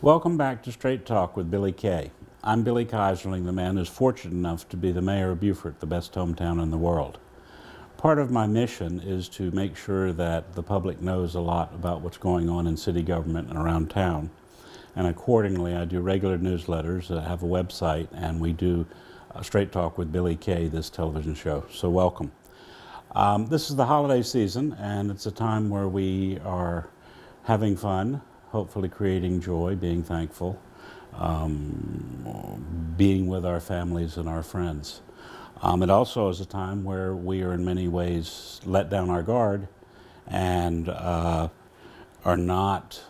Welcome back to Straight Talk with Billy Kay. I'm Billy Keyserling, the man who's fortunate enough to be the mayor of Beaufort, the best hometown in the world. Part of my mission is to make sure that the public knows a lot about what's going on in city government and around town. And accordingly, I do regular newsletters, I have a website, and we do Straight Talk with Billy Kay, this television show. So welcome. This is the holiday season, and it's a time where we are having fun, hopefully creating joy, being thankful, being with our families and our friends. It also is a time where we are in many ways let down our guard and are not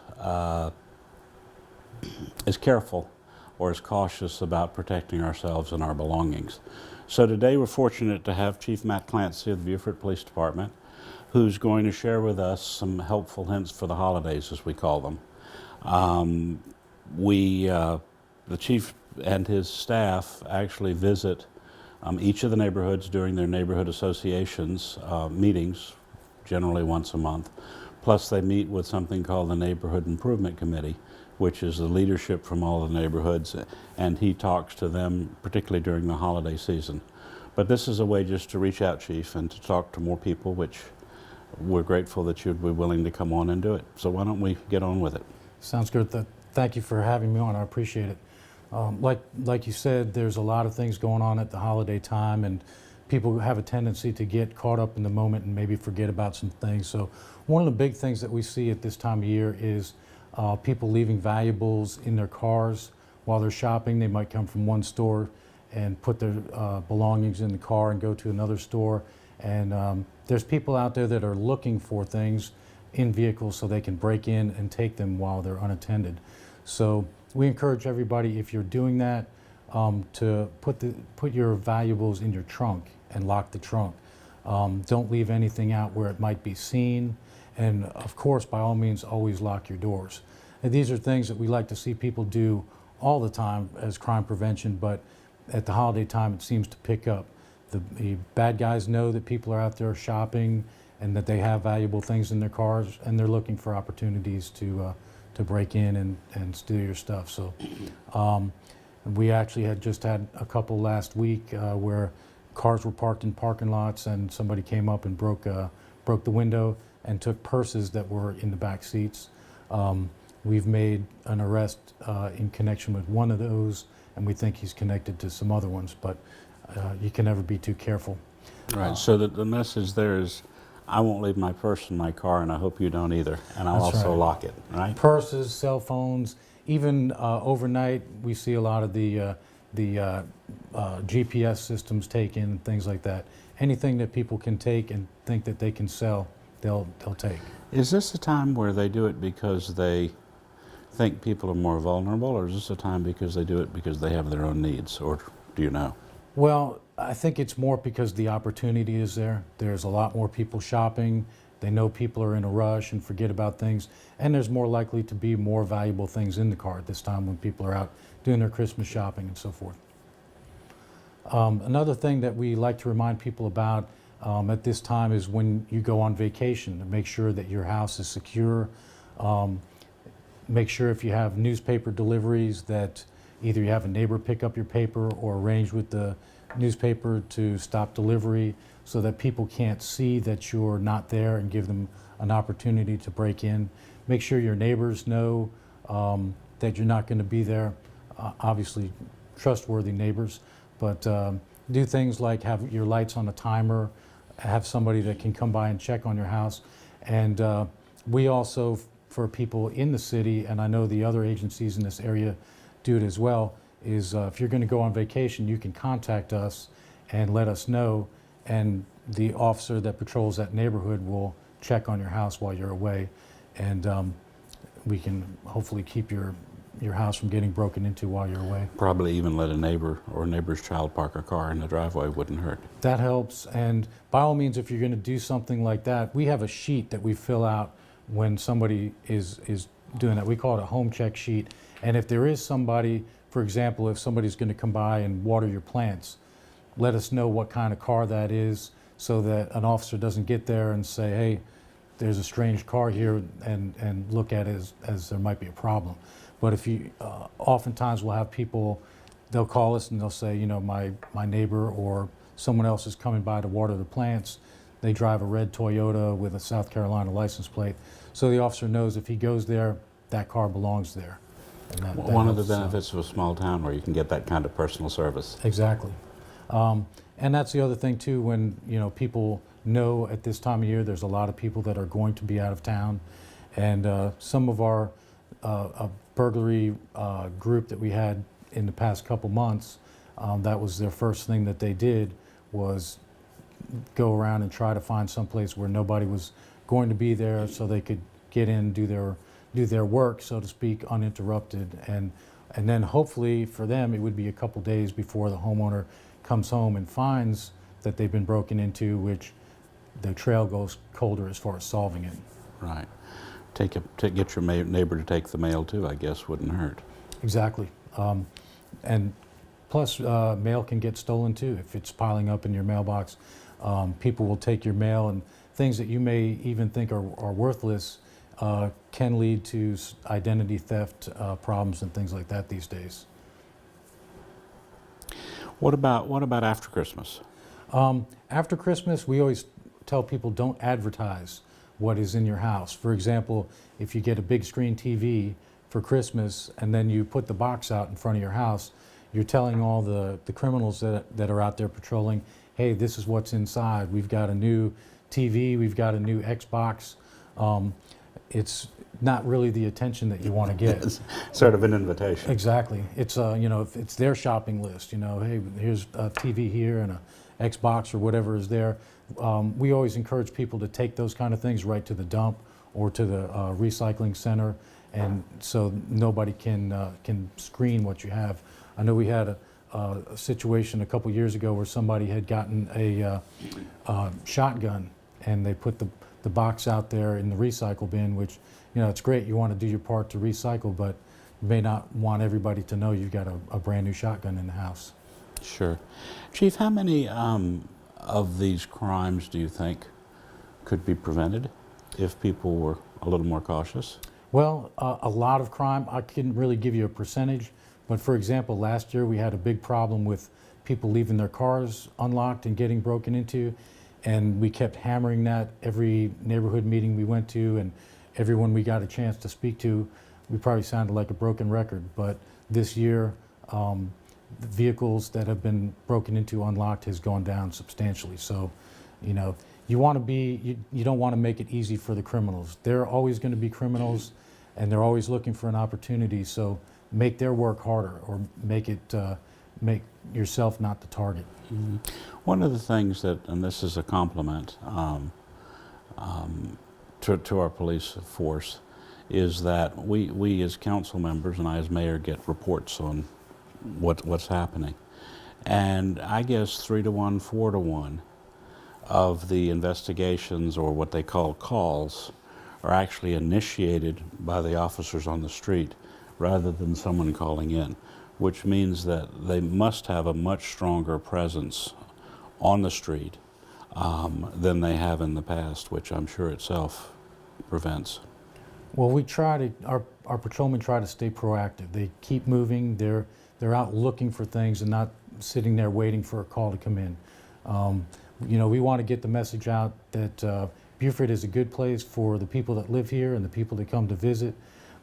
as careful or as cautious about protecting ourselves and our belongings. So today we're fortunate to have Chief Matt Clancy of the Beaufort Police Department, who's going to share with us some helpful hints for the holidays, as we call them. The chief and his staff actually visit each of the neighborhoods during their neighborhood associations meetings, generally once a month. Plus they meet with something called the Neighborhood Improvement Committee, which is the leadership from all the neighborhoods, and he talks to them particularly during the holiday season. But this is a way just to reach out, Chief, and to talk to more people, which we're grateful that you'd be willing to come on and do it. So why don't we get on with it? Sounds good. Thank you for having me on. I appreciate it. Like you said, there's a lot of things going on at the holiday time, and people have a tendency to get caught up in the moment and maybe forget about some things. So one of the big things that we see at this time of year is people leaving valuables in their cars while they're shopping. They might come from one store and put their belongings in the car and go to another store. And there's people out there that are looking for things in vehicles so they can break in and take them while they're unattended. So we encourage everybody, if you're doing that, to put your valuables in your trunk and lock the trunk. Don't leave anything out where it might be seen. And of course, by all means, always lock your doors. And these are things that we like to see people do all the time as crime prevention, but at the holiday time, it seems to pick up. The bad guys know that people are out there shopping and that they have valuable things in their cars, and they're looking for opportunities to break in and steal your stuff. So we actually had just had a couple last week where cars were parked in parking lots and somebody came up and broke the window and took purses that were in the back seats. We've made an arrest in connection with one of those, and we think he's connected to some other ones, but you can never be too careful. Right, so the message there is, I won't leave my purse in my car, and I hope you don't either, and I'll also lock it, right? Purses, cell phones, even overnight, we see a lot of the GPS systems taken and things like that. Anything that people can take and think that they can sell, they'll take. Is this a time where they do it because they think people are more vulnerable, or is this a time because they do it because they have their own needs, or do you know? Well, I think it's more because the opportunity is there. There's a lot more people shopping. They know people are in a rush and forget about things. And there's more likely to be more valuable things in the car at this time when people are out doing their Christmas shopping and so forth. Another thing that we like to remind people about at this time is when you go on vacation, to make sure that your house is secure. Make sure if you have newspaper deliveries that either you have a neighbor pick up your paper or arrange with the newspaper to stop delivery so that people can't see that you're not there and give them an opportunity to break in. Make sure your neighbors know that you're not going to be there. Obviously, trustworthy neighbors, but do things like have your lights on a timer, have somebody that can come by and check on your house. And we also, for people in the city, and I know the other agencies in this area do it as well, is if you're going to go on vacation, you can contact us and let us know, and the officer that patrols that neighborhood will check on your house while you're away, and we can hopefully keep your house from getting broken into while you're away. Probably even let a neighbor or a neighbor's child park a car in the driveway wouldn't hurt. That helps, and by all means, if you're going to do something like that, we have a sheet that we fill out when somebody is doing that. We call it a home check sheet, and if there is somebody, for example, if somebody's going to come by and water your plants, let us know what kind of car that is so that an officer doesn't get there and say, hey, there's a strange car here, and look at it as there might be a problem. But if you, oftentimes we'll have people, they'll call us and they'll say, you know, my neighbor or someone else is coming by to water the plants. They drive a red Toyota with a South Carolina license plate. So the officer knows if he goes there, that car belongs there. And that One of the helps, benefits of a small town where you can get that kind of personal service. Exactly. And that's the other thing too, when, you know, people know at this time of year there's a lot of people that are going to be out of town. And some of our burglary group that we had in the past couple months, that was their first thing that they did was go around and try to find some place where nobody was going to be there so they could get in, do their work, so to speak, uninterrupted. And then hopefully for them it would be a couple days before the homeowner comes home and finds that they've been broken into, which the trail goes colder as far as solving it. Right. Get your neighbor to take the mail too, I guess, wouldn't hurt. Exactly. And plus, mail can get stolen too. If it's piling up in your mailbox, people will take your mail, and things that you may even think are worthless can lead to identity theft problems and things like that these days. What about after Christmas? After Christmas, we always tell people don't advertise what is in your house. For example, if you get a big screen TV for Christmas and then you put the box out in front of your house, you're telling all the criminals that are out there patrolling, hey, this is what's inside. We've got a new TV, we've got a new Xbox. It's not really the attention that you want to get. It's sort of an invitation. Exactly. It's you know, if it's their shopping list, you know, hey, here's a TV here and a Xbox or whatever is there. We always encourage people to take those kind of things right to the dump or to the recycling center, and so nobody can screen what you have. I know we had a situation a couple years ago where somebody had gotten a shotgun, and they put the box out there in the recycle bin, which, you know, it's great, you want to do your part to recycle, but you may not want everybody to know you've got a brand new shotgun in the house. Sure. Chief, how many of these crimes do you think could be prevented if people were a little more cautious? Well, a lot of crime, I couldn't really give you a percentage, but for example, last year we had a big problem with people leaving their cars unlocked and getting broken into, and we kept hammering that every neighborhood meeting we went to, and everyone we got a chance to speak to. We probably sounded like a broken record, but this year the vehicles that have been broken into unlocked has gone down substantially. So, you know, you want to be, you don't want to make it easy for the criminals. They're always going to be criminals, and they're always looking for an opportunity. So make their work harder, or make it make yourself not the target. Mm-hmm. One of the things that, and this is a compliment to our police force, is that we as council members and I as mayor get reports on what's happening. And I guess 3 to 1, 4 to 1 of the investigations, or what they call calls, are actually initiated by the officers on the street rather than someone calling in, which means that they must have a much stronger presence on the street than they have in the past, which I'm sure itself prevents. Well, we try to, our patrolmen try to stay proactive. They keep moving. They're out looking for things and not sitting there waiting for a call to come in. You know, we want to get the message out that Beaufort is a good place for the people that live here and the people that come to visit.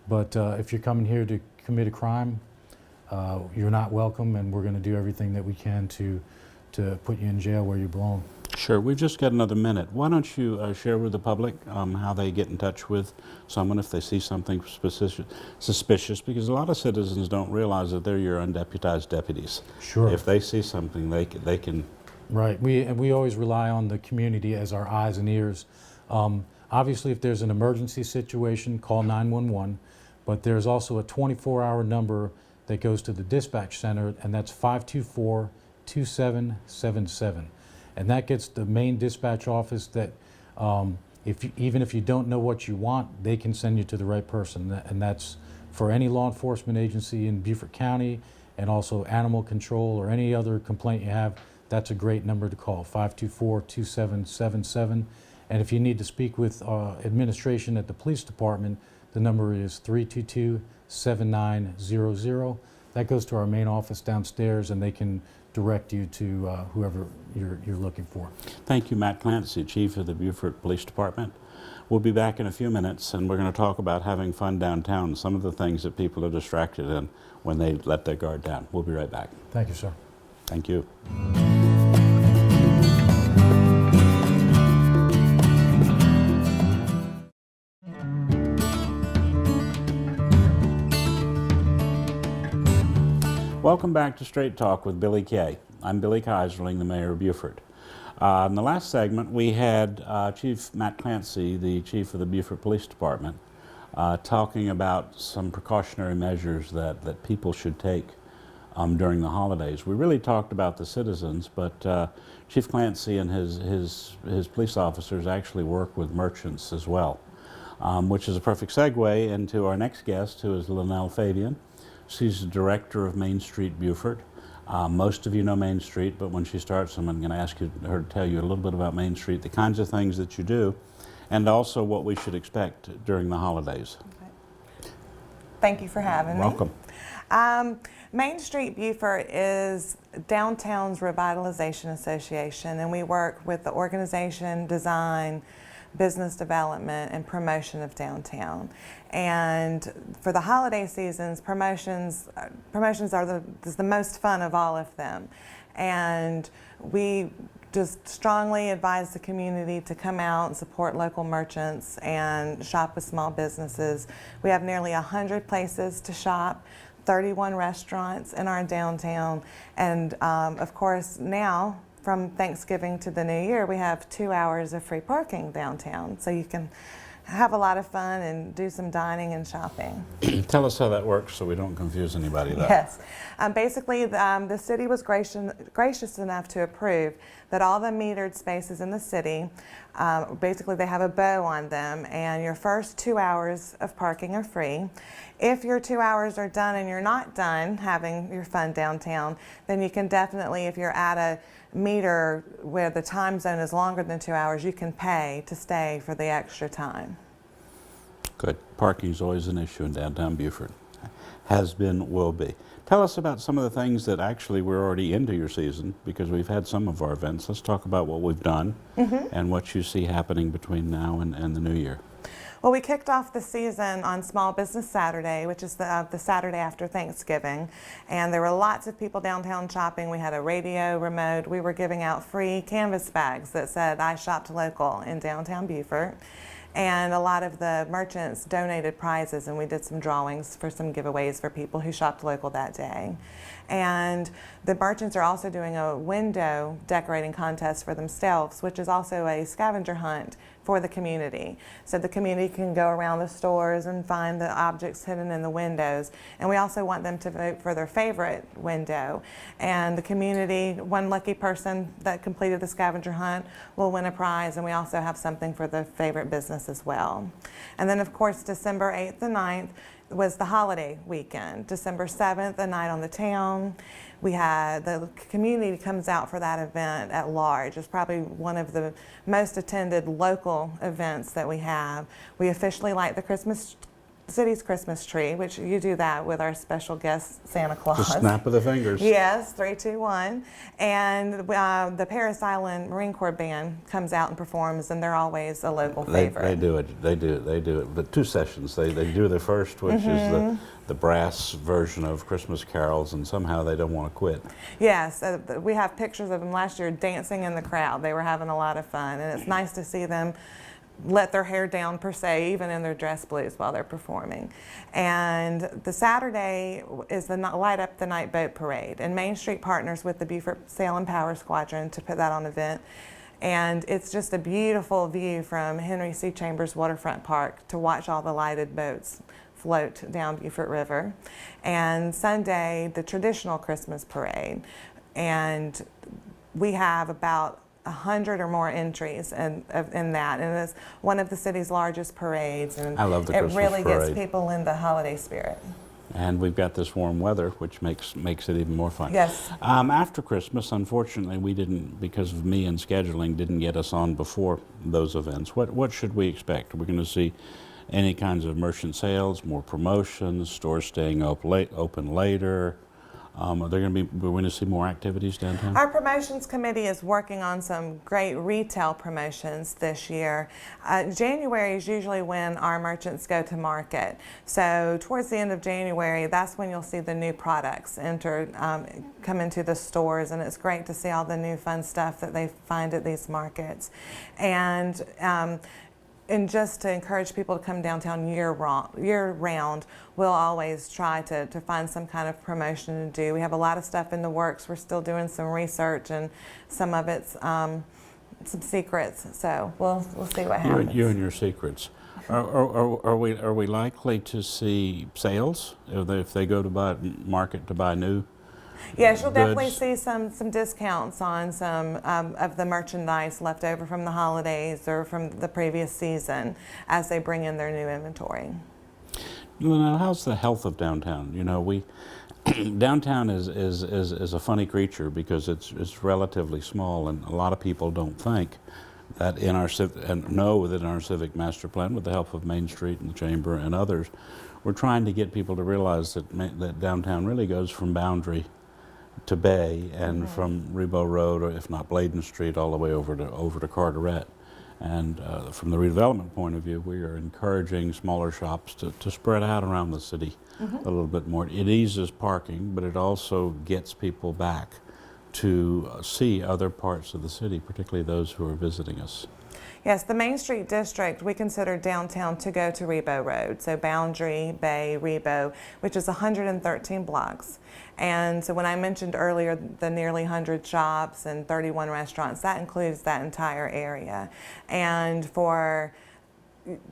But if you're coming here to commit a crime, you're not welcome, and we're going to do everything that we can to put you in jail where you belong. Sure. We've just got another minute. Why don't you share with the public how they get in touch with someone if they see something suspicious, because a lot of citizens don't realize that they're your undeputized deputies. Sure. If they see something, they can. Right. We always rely on the community as our eyes and ears. Obviously, if there's an emergency situation, call 911, but there's also a 24-hour number that goes to the dispatch center, and that's 524-2777. And that gets the main dispatch office that even if you don't know what you want, they can send you to the right person. And that's for any law enforcement agency in Beaufort County, and also animal control or any other complaint you have. That's a great number to call, 524-2777. And if you need to speak with administration at the police department, The number is 322-7900. That goes to our main office downstairs, and they can direct you to whoever you're looking for. Thank you, Matt Clancy, Chief of the Beaufort Police Department. We'll be back in a few minutes, and we're going to talk about having fun downtown, some of the things that people are distracted in when they let their guard down. We'll be right back. Thank you, sir. Thank you. Welcome back to Straight Talk with Billy Kay. I'm Billy Keyserling, the Mayor of Beaufort. In the last segment, we had Chief Matt Clancy, the Chief of the Beaufort Police Department, talking about some precautionary measures that people should take during the holidays. We really talked about the citizens, but Chief Clancy and his police officers actually work with merchants as well, which is a perfect segue into our next guest, who is Lanelle Fabian. She's the director of Main Street Beaufort. Most of you know Main Street, but when she starts, I'm going to ask her to tell you a little bit about Main Street, the kinds of things that you do, and also what we should expect during the holidays. Okay. Thank you for having me. Welcome. Main Street Beaufort is downtown's revitalization association, and we work with the organization, design, business development, and promotion of downtown. And for the holiday seasons, promotions are the most fun of all of them. And we just strongly advise the community to come out and support local merchants and shop with small businesses. We have nearly 100 places to shop, 31 restaurants in our downtown, and of course now, from Thanksgiving to the New Year, we have 2 hours of free parking downtown, so you can have a lot of fun and do some dining and shopping. Tell us how that works so we don't confuse anybody though. Yes. Basically, the city was gracious enough to approve that all the metered spaces in the city, basically they have a bow on them, and your first 2 hours of parking are free. If your 2 hours are done and you're not done having your fun downtown, then you can definitely, if you're at a meter where the time zone is longer than 2 hours, you can pay to stay for the extra time. Good. Parking is always an issue in downtown Beaufort. Has been, will be. Tell us about some of the things that actually we're already into your season, because we've had some of our events. Let's talk about what we've done and what you see happening between now and the new year. Well, we kicked off the season on Small Business Saturday, which is the Saturday after Thanksgiving, and there were lots of people downtown shopping. We had a radio remote. We were giving out free canvas bags that said, "I shopped local" in downtown Beaufort. And a lot of the merchants donated prizes, and we did some drawings for some giveaways for people who shopped local that day. And the merchants are also doing a window decorating contest for themselves, which is also a scavenger hunt for the community. So the community can go around the stores and find the objects hidden in the windows. And we also want them to vote for their favorite window. And the community, one lucky person that completed the scavenger hunt will win a prize, and we also have something for the favorite business as well. And then of course, December 8th and 9th was the holiday weekend. December 7th, a night on the town. We had the community comes out for that event at large. It's probably one of the most attended local events that we have. We officially light the city's Christmas tree, which you do that with our special guest Santa Claus. The snap of the fingers. Yes, 3, 2, 1. And the Paris Island Marine Corps Band comes out and performs, and they're always a local favorite. They do it. But 2 sessions. They do the first, which is the brass version of Christmas carols, and somehow they don't want to quit. Yes, we have pictures of them last year dancing in the crowd. They were having a lot of fun, and it's nice to see them let their hair down per se, even in their dress blues while they're performing. And the Saturday is the Light Up the Night Boat Parade, and Main Street partners with the Beaufort Sail and Power Squadron to put that on event. And it's just a beautiful view from Henry C. Chambers Waterfront Park to watch all the lighted boats float down Beaufort River. And Sunday, the traditional Christmas parade. And we have about 100 or more entries in that, and it's one of the city's largest parades, and I love the Christmas really parade. gets people in the holiday spirit. And we've got this warm weather, which makes it even more fun. Yes. After Christmas, unfortunately, we didn't, because of me and scheduling, didn't get us on before those events. What should we expect? We're going to see any kinds of merchant sales, more promotions, stores staying open later? We're going to see more activities downtown? Our promotions committee is working on some great retail promotions this year. January is usually when our merchants go to market. So towards the end of January, that's when you'll see the new products come into the stores, and it's great to see all the new fun stuff that they find at these markets. And just to encourage people to come downtown year round, we'll always try to find some kind of promotion to do. We have a lot of stuff in the works. We're still doing some research, and some of it's some secrets. So we'll see what happens. You and your secrets. Are we likely to see sales if they go to market to buy new? Yes, you'll definitely goods? see some discounts on some of the merchandise left over from the holidays or from the previous season as they bring in their new inventory. Now, how's the health of downtown? You know, downtown is a funny creature because it's relatively small, and a lot of people don't think that know that in our civic master plan, with the help of Main Street and the Chamber and others, we're trying to get people to realize that downtown really goes from Boundary to Bay and from Rebo Road, or if not Bladen Street, all the way over to Carteret. And from the redevelopment point of view, we are encouraging smaller shops to spread out around the city a little bit more. It eases parking, but it also gets people back to see other parts of the city, particularly those who are visiting us. Yes, the Main Street District, we consider downtown to go to Rebo Road, so Boundary, Bay, Rebo, which is 113 blocks. And so when I mentioned earlier the nearly 100 shops and 31 restaurants, that includes that entire area. And for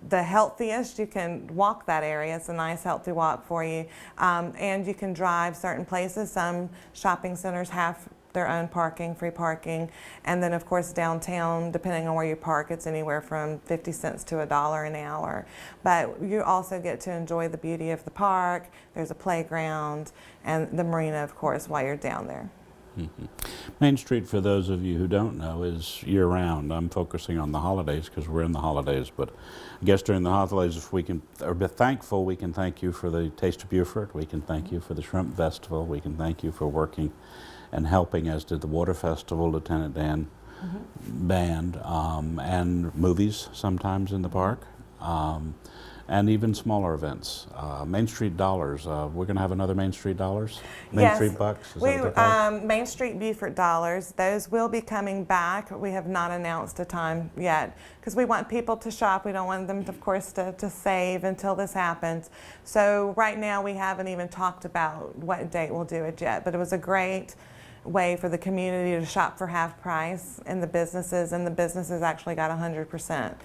the healthiest, you can walk that area. It's a nice, healthy walk for you. And you can drive certain places. Some shopping centers have their own parking, free parking. And then of course downtown, depending on where you park, it's anywhere from 50 cents to $1 an hour. But you also get to enjoy the beauty of the park. There's a playground and the marina, of course, while you're down there. Main Street, for those of you who don't know, is year-round. I'm focusing on the holidays because we're in the holidays, but I guess during the holidays, if we can, or be thankful, we can thank you for the Taste of Beaufort, we can thank you for the Shrimp Festival, we can thank you for working and helping, as did the Water Festival, Lieutenant Dan Band, and movies sometimes in the park, and even smaller events. Main Street Dollars, we're going to have another Main Street Dollars? Main Street Bucks? Is that what they're called? Main Street Beaufort Dollars, those will be coming back. We have not announced a time yet because we want people to shop. We don't want them, of course, to save until this happens. So right now we haven't even talked about what date we'll do it yet, but it was a great way for the community to shop for half price in the businesses, and the businesses actually got 100%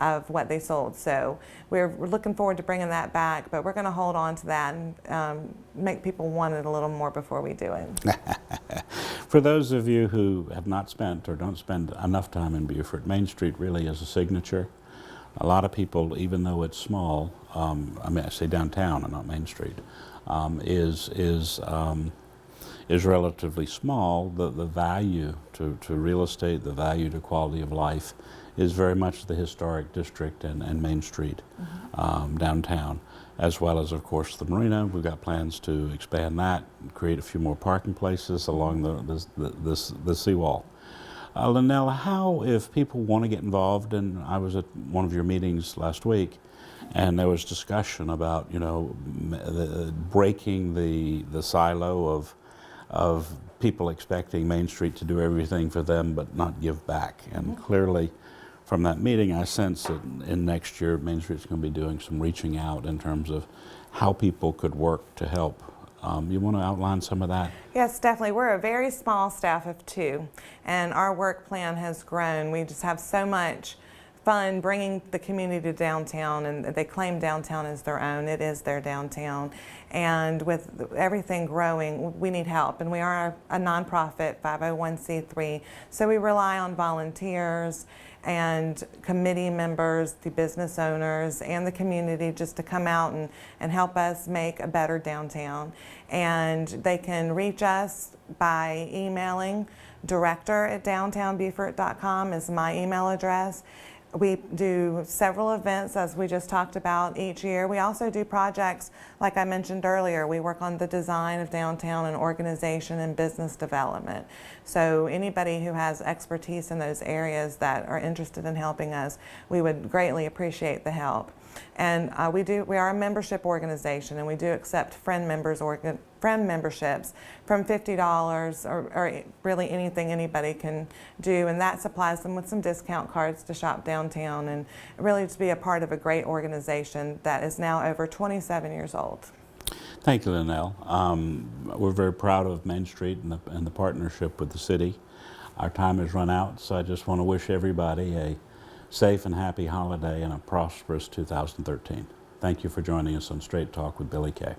of what they sold. So we're looking forward to bringing that back, but we're going to hold on to that and make people want it a little more before we do it. For those of you who have not spent or don't spend enough time in Beaufort, Main Street really is a signature. A lot of people, even though it's small, I mean, I say downtown and not Main Street, is relatively small. The value to real estate, the value to quality of life is very much the historic district and Main Street downtown, as well as, of course, the marina. We've got plans to expand that, create a few more parking places along the seawall. Lanelle, how, if people want to get involved, and I was at one of your meetings last week, and there was discussion about, you know, breaking the silo of people expecting Main Street to do everything for them but not give back. And clearly from that meeting I sense that in next year Main Street's going to be doing some reaching out in terms of how people could work to help. You want to outline some of that? Yes, definitely. We're a very small staff of 2, and our work plan has grown. We just have so much fun bringing the community to downtown, and they claim downtown as their own. It is their downtown. And with everything growing, we need help. And we are a nonprofit 501c3, so we rely on volunteers and committee members, the business owners, and the community just to come out and help us make a better downtown. And they can reach us by emailing director@downtownbeaufort.com is my email address. We do several events, as we just talked about, each year. We also do projects, like I mentioned earlier. We work on the design of downtown and organization and business development. So anybody who has expertise in those areas that are interested in helping us, we would greatly appreciate the help. And we are a membership organization, and we do accept friend memberships from $50 or really anything anybody can do, and that supplies them with some discount cards to shop downtown and really to be a part of a great organization that is now over 27 years old. Thank you, Lanelle. We're very proud of Main Street and the partnership with the city. Our time has run out, so I just want to wish everybody a safe and happy holiday and a prosperous 2013. Thank you for joining us on Straight Talk with Billy Kay.